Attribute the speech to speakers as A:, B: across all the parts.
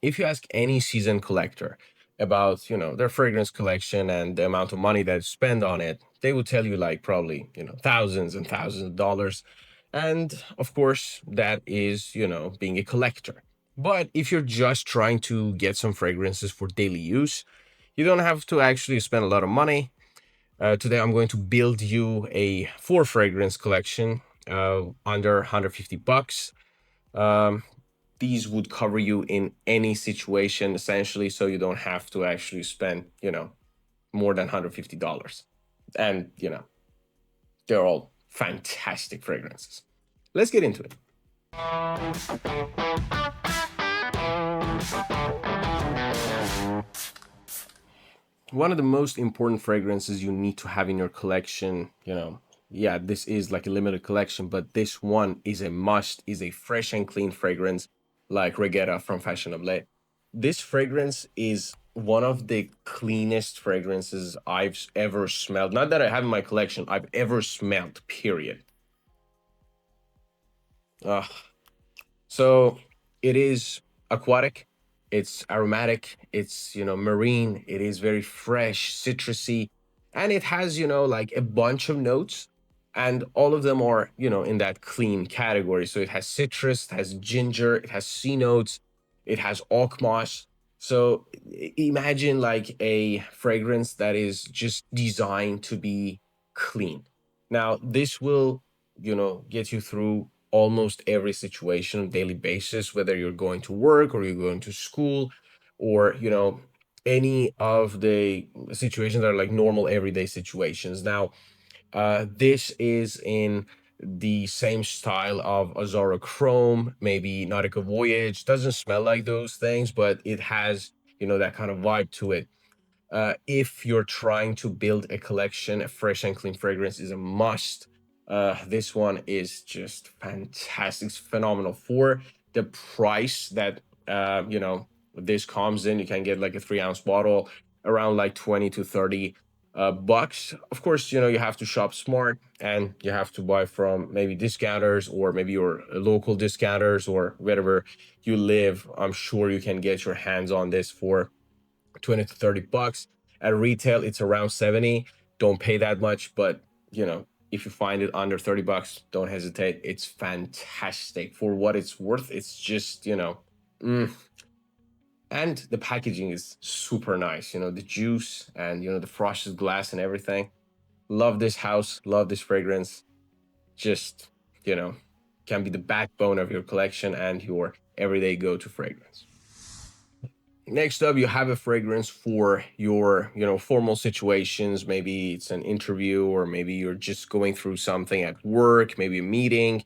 A: if you ask any seasoned collector about, their fragrance collection and the amount of money that spend on it, they would tell you like probably, thousands and thousands of dollars. And of course, that is, being a collector. But if you're just trying to get some fragrances for daily use, you don't have to actually spend a lot of money. Today, I'm going to build you a four fragrance collection under 150 bucks. Um, these would cover you in any situation essentially, so you don't have to actually spend, more than $150. And, they're all fantastic fragrances. Let's get into it. One of the most important fragrances you need to have in your collection, yeah, this is like a limited collection, but this one is a must, is a fresh and clean fragrance like Regatta from Façonnable. This fragrance is one of the cleanest fragrances I've ever smelled. Not that I have in my collection, I've ever smelled, period. Uh, so it is aquatic, it's aromatic, it's, marine, it is very fresh, citrusy, and it has, like a bunch of notes, and all of them are, in that clean category. So it has citrus, it has ginger, it has sea notes, it has oak moss. So imagine like a fragrance that is just designed to be clean. Now, this will, get you through almost every situation on a daily basis, whether you're going to work or you're going to school, or any of the situations that are like normal everyday situations. Now, this is in the same style of Azara Chrome, maybe Nautica Voyage. Doesn't smell like those things, but it has, that kind of vibe to it. If you're trying to build a collection, a fresh and clean fragrance is a must. This one is just fantastic. It's phenomenal for the price that this comes in. You can get like a 3 ounce bottle around like 20 to 30 bucks. Of course, you have to shop smart and you have to buy from maybe discounters or maybe your local discounters or wherever you live. I'm sure you can get your hands on this for 20 to 30 bucks. At retail, it's around 70. Don't pay that much, but if you find it under 30 bucks, don't hesitate. It's fantastic for what it's worth. It's just, and the packaging is super nice, the juice and, the frosted glass and everything. Love this house, love this fragrance. Just, can be the backbone of your collection and your everyday go-to fragrance. Next up, you have a fragrance for your, formal situations. Maybe it's an interview, or maybe you're just going through something at work, maybe a meeting,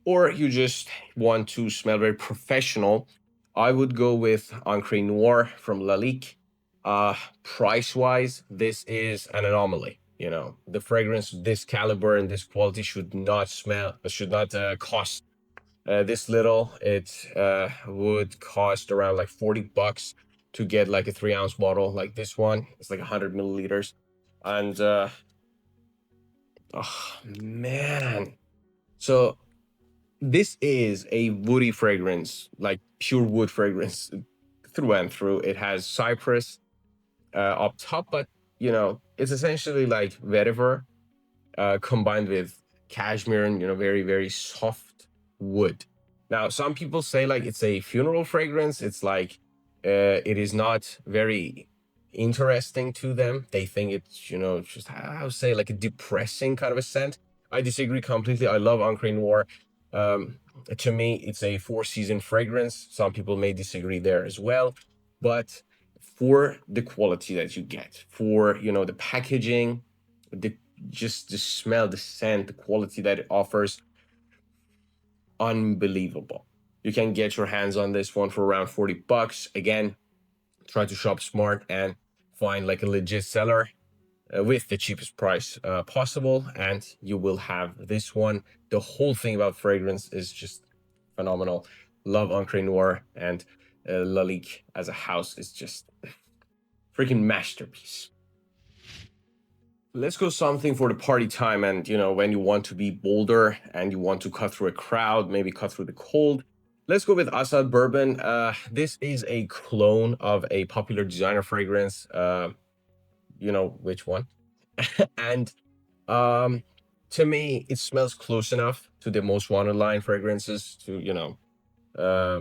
A: or you just want to smell very professional. I would go with Encre Noire from Lalique. Price-wise, this is an anomaly. The fragrance this caliber and this quality should not cost this little. It would cost around like 40 bucks to get like a 3 ounce bottle like this one. It's like 100 milliliters. And oh man. So this is a woody fragrance, like pure wood fragrance through and through. It has cypress up top, but it's essentially like vetiver combined with cashmere and very, very soft wood. Now, some people say like it's a funeral fragrance. It's like it is not very interesting to them. They think it's just I would say like a depressing kind of a scent. I disagree completely. I love Encre Noire. To me, it's a four-season fragrance. Some people may disagree there as well, but for the quality that you get, for the packaging, the just the smell, the scent, the quality that it offers, unbelievable. You can get your hands on this one for around 40 bucks. Again, try to shop smart and find like a legit seller with the cheapest price possible, and you will have this one. The whole thing about fragrance is just phenomenal. Love Encre Noire, and Lalique as a house is just freaking masterpiece. Let's go something for the party time, and when you want to be bolder and you want to cut through a crowd, maybe cut through the cold. Let's go with Asad Bourbon. This is a clone of a popular designer fragrance. You know which one? And um, to me, it smells close enough to the most wanted line fragrances to uh,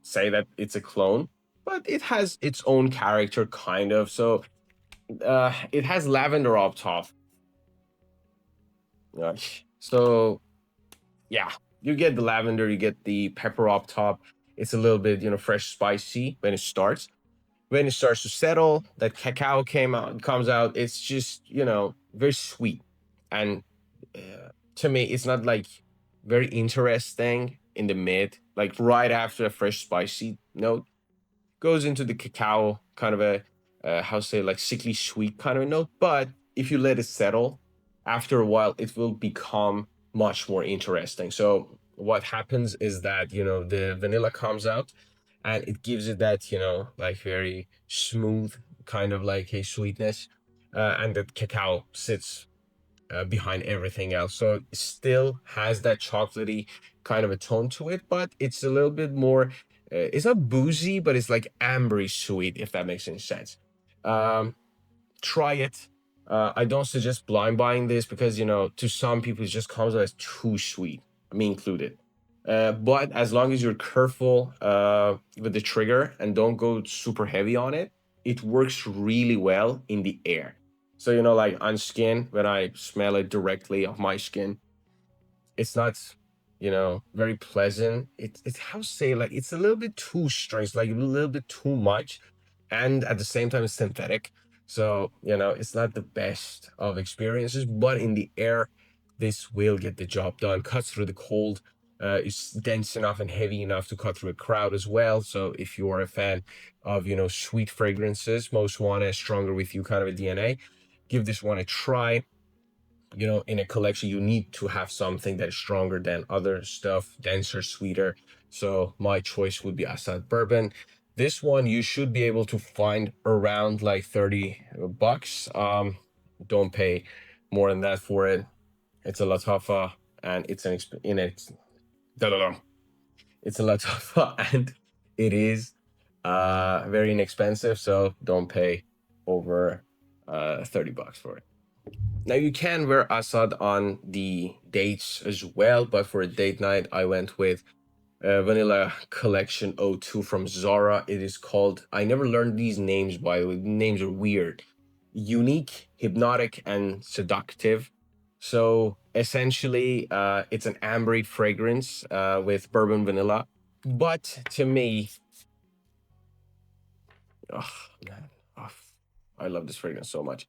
A: say that it's a clone, but it has its own character, kind of. So it has lavender up top. Uh, so yeah, you get the lavender, you get the pepper up top. It's a little bit, fresh, spicy when it starts. When it starts to settle, that cacao comes out. It's just, very sweet. And to me, it's not like very interesting in the mid, like right after a fresh spicy note goes into the cacao, kind of a how say, like sickly sweet kind of a note. But if you let it settle, after a while, it will become much more interesting. So what happens is that the vanilla comes out, and it gives it that like very smooth kind of like a sweetness, and the cacao sits behind everything else. So it still has that chocolatey kind of a tone to it, but it's a little bit more. It's not boozy, but it's like ambery sweet, if that makes any sense. Um, Try it. I don't suggest blind buying this because to some people it just comes out as too sweet, me included. But as long as you're careful with the trigger and don't go super heavy on it, it works really well in the air. So like on skin, when I smell it directly off my skin, it's not very pleasant. It's how to say, like it's a little bit too strange, like a little bit too much, and at the same time it's synthetic. So it's not the best of experiences, but in the air this will get the job done. Cuts through the cold. It's dense enough and heavy enough to cut through a crowd as well. So if you are a fan of sweet fragrances, most want a stronger with you kind of a DNA, give this one a try. In a collection you need to have something that is stronger than other stuff, denser, sweeter. So my choice would be Assad Bourbon. This one you should be able to find around like 30 bucks. Don't pay more than that for it. It's a Lattafa, and it's an in it da, da, da. It's a Lattafa and it is very inexpensive, so don't pay over 30 bucks for it. Now you can wear Assad on the dates as well, but for a date night, I went with Vanilla Collection O2 from Zara. It is called, I never learned these names, by the way. The names are weird. Unique, hypnotic, and seductive. So essentially, it's an ambery fragrance with bourbon vanilla. But to me, oh man, oh, I love this fragrance so much.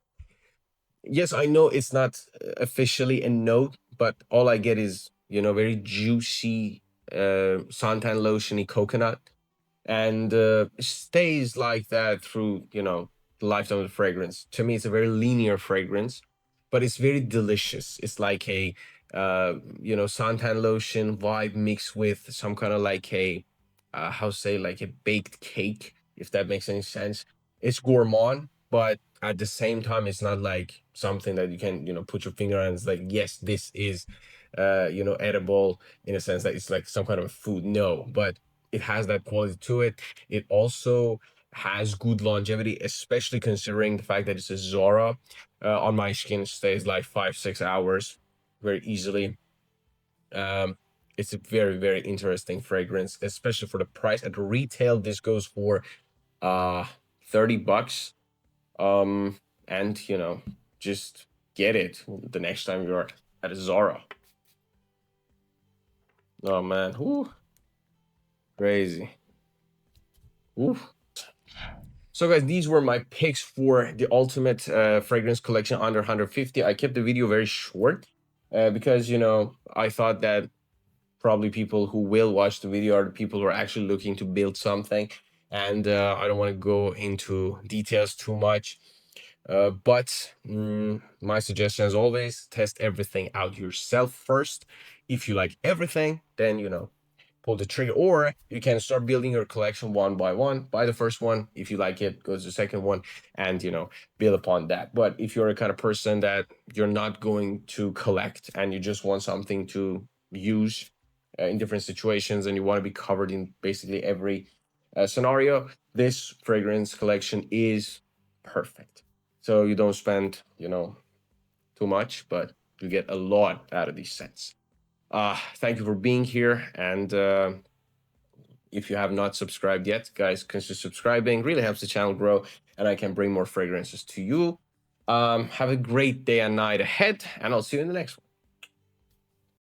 A: Yes, I know it's not officially a note, but all I get is, very juicy, suntan lotiony coconut, and stays like that through, the lifetime of the fragrance. To me, it's a very linear fragrance, but it's very delicious. It's like a, suntan lotion vibe mixed with some kind of like a, how say, like a baked cake, if that makes any sense. It's gourmand, but at the same time, it's not like something that you can, put your finger on. It's like, yes, this is, edible in a sense that it's like some kind of a food. No, but it has that quality to it. It also has good longevity, especially considering the fact that it's a Zara. On my skin, it stays like 5-6 hours very easily. Um, it's a very, very interesting fragrance, especially for the price. At retail, this goes for uh 30 bucks. Um, and just get it the next time you're at a Zara. Oh man, whoo, crazy. Woo. So guys, these were my picks for the ultimate fragrance collection under 150. I kept the video very short because I thought that probably people who will watch the video are the people who are actually looking to build something, and I don't want to go into details too much. But my suggestion, as always, test everything out yourself first. If you like everything, then pull the trigger, or you can start building your collection one by one. Buy the first one. If you like it, go to the second one, and build upon that. But if you're a kind of person that you're not going to collect and you just want something to use in different situations, and you want to be covered in basically every scenario, this fragrance collection is perfect. So you don't spend, too much, but you get a lot out of these sets. Thank you for being here. And if you have not subscribed yet, guys, consider subscribing. Really helps the channel grow, and I can bring more fragrances to you. Have a great day and night ahead, and I'll see you in the next one.